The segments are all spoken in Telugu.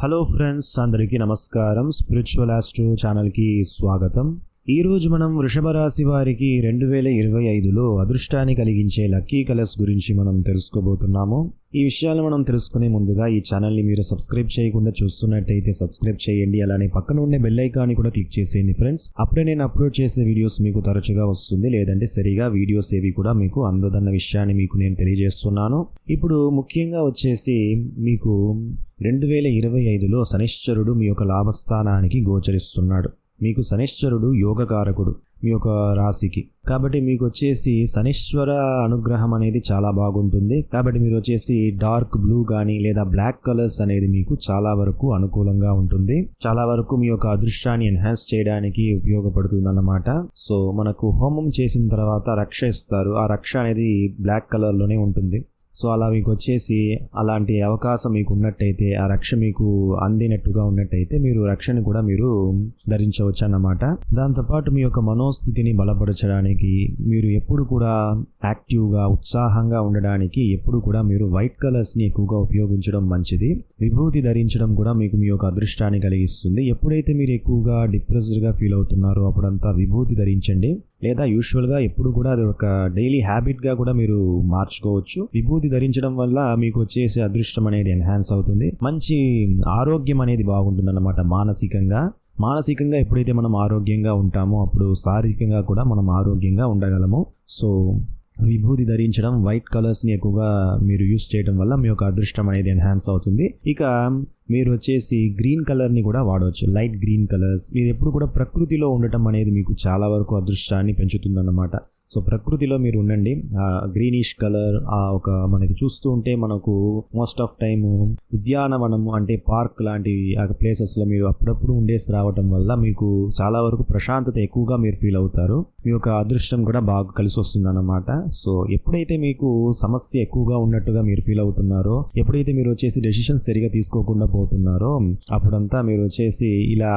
హలో ఫ్రెండ్స్, అందరికీ నమస్కారం. స్పిరిచువల్ ఆస్ట్రో ఛానల్కి స్వాగతం. ఈరోజు మనం వృషభ రాశి వారికి 2025లో అదృష్టాన్ని కలిగించే లక్కీ కలర్స్ గురించి మనం తెలుసుకోబోతున్నాము. ఈ విషయాలు మనం తెలుసుకునే ముందుగా ఈ ఛానల్ని మీరు సబ్స్క్రైబ్ చేయకుండా చూస్తున్నట్టయితే సబ్స్క్రైబ్ చేయండి. అలానే పక్కన ఉండే బెల్ ఐకాన్ని కూడా క్లిక్ చేసేయండి ఫ్రెండ్స్. అప్పుడే నేను అప్లోడ్ చేసే వీడియోస్ మీకు తరచుగా వస్తుంది, లేదంటే సరిగా వీడియోస్ ఏవి కూడా మీకు అందదన్న విషయాన్ని మీకు నేను తెలియజేస్తున్నాను. ఇప్పుడు ముఖ్యంగా వచ్చేసి మీకు 2025లో శనిశ్చరుడు మీ యొక్క లాభస్థానానికి గోచరిస్తున్నాడు. మీకు శనిశ్చరుడు యోగకారకుడు మీ యొక్క రాశికి. కాబట్టి మీకు వచ్చేసి శనిశ్వర అనుగ్రహం అనేది చాలా బాగుంటుంది. కాబట్టి మీరు వచ్చేసి డార్క్ బ్లూ కానీ లేదా బ్లాక్ కలర్స్ అనేది మీకు చాలా వరకు అనుకూలంగా ఉంటుంది. చాలా వరకు మీ యొక్క అదృష్టాన్ని ఎన్హాన్స్ చేయడానికి ఉపయోగపడుతుంది అన్నమాట. సో మనకు హోమం చేసిన తర్వాత రక్ష ఇస్తారు. ఆ రక్ష అనేది బ్లాక్ కలర్లోనే ఉంటుంది. సో అలా మీకు వచ్చేసి అలాంటి అవకాశం మీకు ఉన్నట్టయితే, ఆ రక్ష మీకు అందినట్టుగా ఉన్నట్టయితే మీరు రక్షని కూడా మీరు ధరించవచ్చు అన్నమాట. దాంతోపాటు మీ యొక్క మనోస్థితిని బలపరచడానికి, మీరు ఎప్పుడు కూడా యాక్టివ్గా ఉత్సాహంగా ఉండడానికి ఎప్పుడు కూడా మీరు వైట్ కలర్స్ని ఎక్కువగా ఉపయోగించడం మంచిది. విభూతి ధరించడం కూడా మీకు మీ యొక్క అదృష్టాన్ని కలిగిస్తుంది. ఎప్పుడైతే మీరు ఎక్కువగా డిప్రెస్డ్గా ఫీల్ అవుతున్నారో అప్పుడంతా విభూతి ధరించండి. లేదా యూజువల్గా ఎప్పుడు కూడా అది ఒక డైలీ హ్యాబిట్గా కూడా మీరు మార్చుకోవచ్చు. విభూతి ధరించడం వల్ల మీకు వచ్చేసి అదృష్టం అనేది ఎన్హాన్స్ అవుతుంది. మంచి ఆరోగ్యం అనేది బాగుంటుంది అన్నమాట. మానసికంగా ఎప్పుడైతే మనం ఆరోగ్యంగా ఉంటామో అప్పుడు శారీరకంగా కూడా మనం ఆరోగ్యంగా ఉండగలము. సో విభూతి ధరించడం, వైట్ కలర్స్ని ఎక్కువగా మీరు యూస్ చేయడం వల్ల మీ యొక్క అదృష్టం అనేది ఎన్హాన్స్ అవుతుంది. ఇక మీరు వచ్చేసి గ్రీన్ కలర్ని కూడా వాడవచ్చు, లైట్ గ్రీన్ కలర్స్. మీరు ఎప్పుడు కూడా ప్రకృతిలో ఉండటం అనేది మీకు చాలా వరకు అదృష్టాన్ని పెంచుతుందన్నమాట. సో ప్రకృతిలో మీరు ఉండండి. గ్రీనిష్ కలర్ ఒక మనకి చూస్తూ ఉంటే మనకు మోస్ట్ ఆఫ్ టైము ఉద్యానవనము అంటే పార్క్ లాంటి ప్లేసెస్లో మీరు అప్పుడప్పుడు ఉండేసి రావటం వల్ల మీకు చాలా వరకు ప్రశాంతత ఎక్కువగా మీరు ఫీల్ అవుతారు. మీ యొక్క అదృష్టం కూడా బాగా కలిసి వస్తుంది అన్నమాట. సో ఎప్పుడైతే మీకు సమస్య ఎక్కువగా ఉన్నట్టుగా మీరు ఫీల్ అవుతున్నారో, ఎప్పుడైతే మీరు వచ్చేసి డెసిషన్స్ సరిగా తీసుకోకుండా పోతున్నారో అప్పుడంతా మీరు వచ్చేసి ఇలా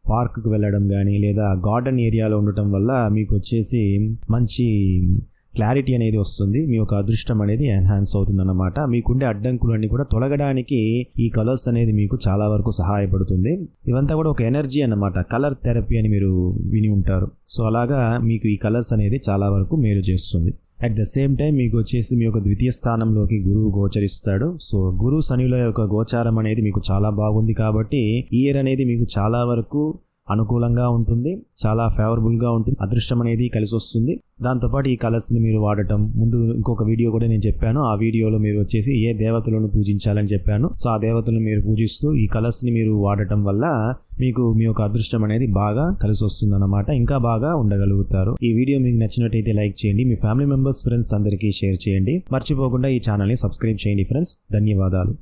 పార్క్కి వెళ్ళడం కానీ లేదా గార్డెన్ ఏరియాలో ఉండటం వల్ల మీకు వచ్చేసి మంచి క్లారిటీ అనేది వస్తుంది. మీ యొక్క అదృష్టం అనేది ఎన్హాన్స్ అవుతుంది అన్నమాట. మీకుండే అడ్డంకులన్నీ కూడా తొలగడానికి ఈ కలర్స్ అనేది మీకు చాలా వరకు సహాయపడుతుంది. ఇవంతా కూడా ఒక ఎనర్జీ అన్నమాట. కలర్ థెరపీ అని మీరు విని ఉంటారు. సో అలాగా మీకు ఈ కలర్స్ అనేది చాలా వరకు మేలు చేస్తుంది. అట్ ద సేమ్ టైం మీకు వచ్చేసి మీ యొక్క ద్వితీయ స్థానంలోకి గురువు గోచరిస్తాడు. సో గురు శనిల యొక్క గోచారం అనేది మీకు చాలా బాగుంది. కాబట్టి ఈ ఇయర్ అనేది మీకు చాలా వరకు అనుకూలంగా ఉంటుంది, చాలా ఫేవరబుల్గా ఉంటుంది. అదృష్టం అనేది కలిసి వస్తుంది. దాంతోపాటు ఈ కలర్స్ని మీరు వాడటం, ముందు ఇంకొక వీడియో కూడా నేను చెప్పాను. ఆ వీడియోలో మీరు వచ్చేసి ఏ దేవతలను పూజించాలని చెప్పాను. సో ఆ దేవతలను మీరు పూజిస్తూ ఈ కలర్స్ని మీరు వాడటం వల్ల మీకు మీ యొక్క అదృష్టం అనేది బాగా కలిసి వస్తుంది అన్నమాట. ఇంకా బాగా ఉండగలుగుతారు. ఈ వీడియో మీకు నచ్చినట్టయితే లైక్ చేయండి. మీ ఫ్యామిలీ మెంబర్స్, ఫ్రెండ్స్ అందరికీ షేర్ చేయండి. మర్చిపోకుండా ఈ ఛానల్ని సబ్స్క్రైబ్ చేయండి ఫ్రెండ్స్. ధన్యవాదాలు.